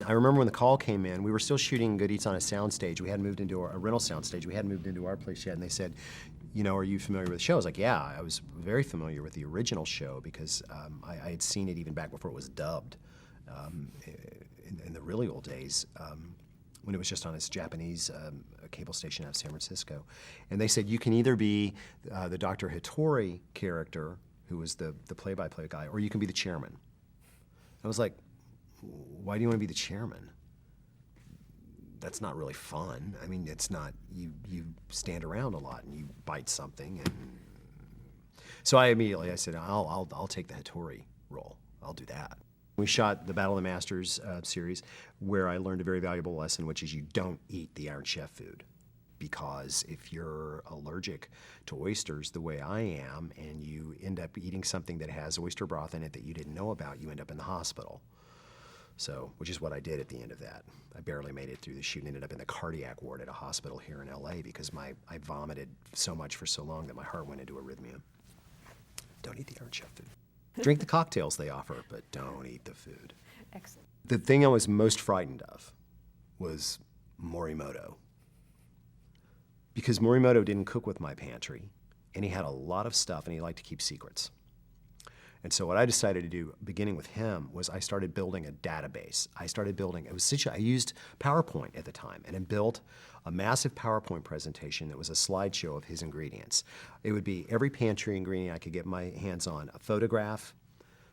I remember when the call came in, we were still shooting Good Eats on a soundstage. We hadn't moved into a rental soundstage. We hadn't moved into our place yet, and they said, you know, are you familiar with the show? I was like, yeah, I was very familiar with the original show because I had seen it even back before it was dubbed in the really old days when it was just on its Japanese cable station out of San Francisco. And they said, you can either be the Dr. Hattori character, who was the play-by-play guy, or you can be the chairman. I was like, why do you want to be the chairman? That's not really fun. I mean, it's not, you stand around a lot and you bite something. And so I said, I'll take the Hattori role. I'll do that. We shot the Battle of the Masters series, where I learned a very valuable lesson, which is you don't eat the Iron Chef food. Because if you're allergic to oysters the way I am, and you end up eating something that has oyster broth in it that you didn't know about, you end up in the hospital. So, which is what I did at the end of that. I barely made it through the shoot and ended up in the cardiac ward at a hospital here in LA because I vomited so much for so long that my heart went into arrhythmia. Don't eat the Iron Chef food. Drink the cocktails they offer, but don't eat the food. Excellent. The thing I was most frightened of was Morimoto. Because Morimoto didn't cook with my pantry, and he had a lot of stuff, and he liked to keep secrets. And so what I decided to do, beginning with him, was I started building a database. I used PowerPoint at the time, and I built a massive PowerPoint presentation that was a slideshow of his ingredients. It would be every pantry ingredient I could get my hands on, a photograph,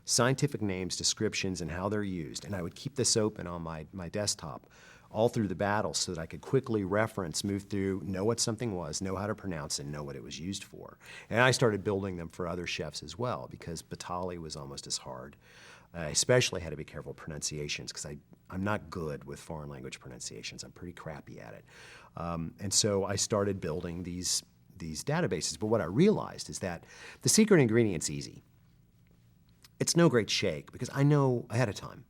scientific names, descriptions, and how they're used. And I would keep this open on my desktop all through the battle so that I could quickly reference, move through, know what something was, know how to pronounce it, know what it was used for. And I started building them for other chefs as well because Batali was almost as hard. I especially had to be careful with pronunciations because I'm not good with foreign language pronunciations. I'm pretty crappy at it. And so I started building these databases. But what I realized is that the secret ingredient's easy. It's no great shake because I know ahead of time.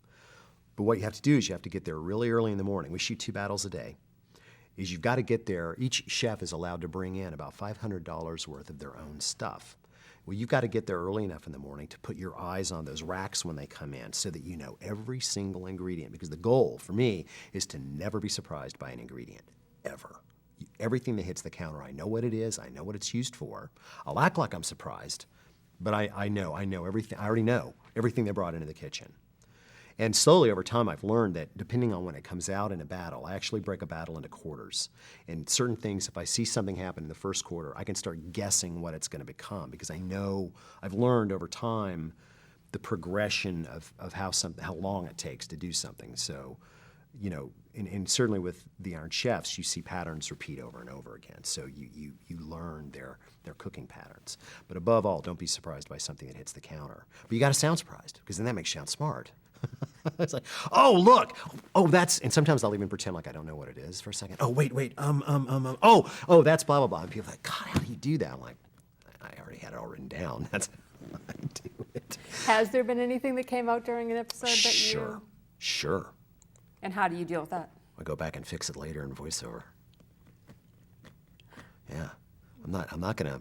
But what you have to do is you have to get there really early in the morning. We shoot 2 battles a day. Is you've got to get there. Each chef is allowed to bring in about $500 worth of their own stuff. Well, you've got to get there early enough in the morning to put your eyes on those racks when they come in so that you know every single ingredient. Because the goal for me is to never be surprised by an ingredient, ever. Everything that hits the counter, I know what it is, I know what it's used for. I'll act like I'm surprised, but I know everything. I already know everything they brought into the kitchen. And slowly over time, I've learned that depending on when it comes out in a battle, I actually break a battle into quarters. And certain things, if I see something happen in the first quarter, I can start guessing what it's going to become because I know, I've learned over time the progression of how long it takes to do something. So, you know, and certainly with the Iron Chefs, you see patterns repeat over and over again. So you learn their cooking patterns. But above all, don't be surprised by something that hits the counter. But you got to sound surprised because then that makes you sound smart. It's like, oh, look, oh, that's, and sometimes I'll even pretend like I don't know what it is for a second. Oh, wait, oh, that's blah, blah, blah. And people are like, God, how do you do that? I'm like, I already had it all written down. That's how I do it. Has there been anything that came out during an episode that you... Sure. And how do you deal with that? I go back and fix it later in voiceover. Yeah, I'm not gonna,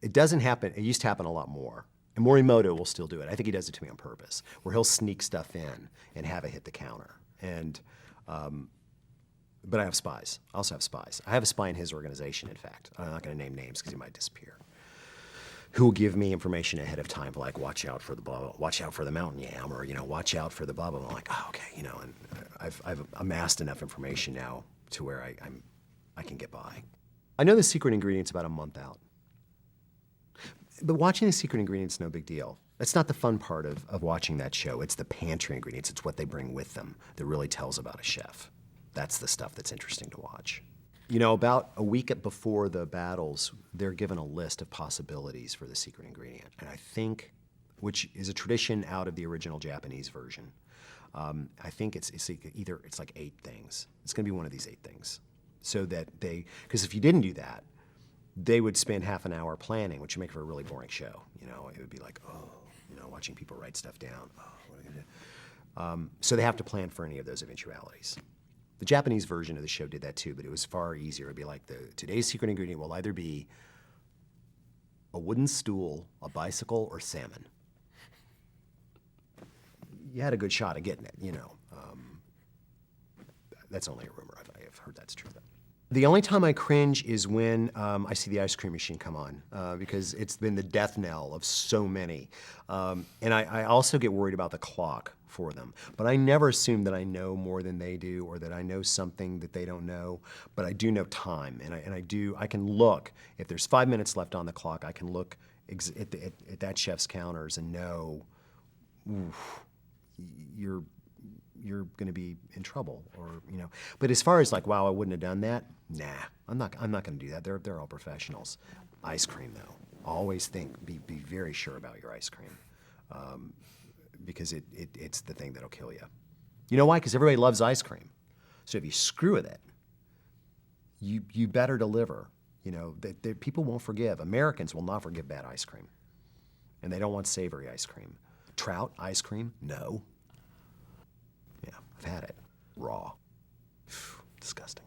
it doesn't happen, it used to happen a lot more. And Morimoto will still do it. I think he does it to me on purpose, where he'll sneak stuff in and have it hit the counter. And, but I have spies. I also have spies. I have a spy in his organization, in fact. I'm not gonna name names because he might disappear. Who will give me information ahead of time, like watch out for the blah, blah, watch out for the mountain yam, or, you know, watch out for the blah, blah, blah. I'm like, oh, okay, you know, and I've amassed enough information now to where I can get by. I know the secret ingredient's about a month out. But watching the secret ingredients is no big deal. That's not the fun part of watching that show. It's the pantry ingredients. It's what they bring with them that really tells about a chef. That's the stuff that's interesting to watch. You know, about a week before the battles, they're given a list of possibilities for the secret ingredient. And I think, which is a tradition out of the original Japanese version, I think it's like 8 things. It's gonna be one of these 8 things. So that because if you didn't do that, they would spend half an hour planning, which would make for a really boring show. You know, it would be like, oh, you know, watching people write stuff down. Oh, what are they gonna do? So they have to plan for any of those eventualities. The Japanese version of the show did that too, but it was far easier. It'd be like, today's secret ingredient will either be a wooden stool, a bicycle, or salmon. You had a good shot of getting it, you know. That's only a rumor. I've heard that's true, though. The only time I cringe is when I see the ice cream machine come on, because it's been the death knell of so many. And I also get worried about the clock for them. But I never assume that I know more than they do or that I know something that they don't know. But I do know time, and I can look. If there's 5 minutes left on the clock, I can look at that chef's counters and know, oof, you're going to be in trouble, or But as far as like, wow, I wouldn't have done that. Nah, I'm not going to do that. They're all professionals. Ice cream, though, always be very sure about your ice cream, because it's the thing that'll kill you. You know why? Because everybody loves ice cream. So if you screw with it, you better deliver. People won't forgive. Americans will not forgive bad ice cream, and they don't want savory ice cream. Trout ice cream, no. Yeah, I've had it raw. Disgusting.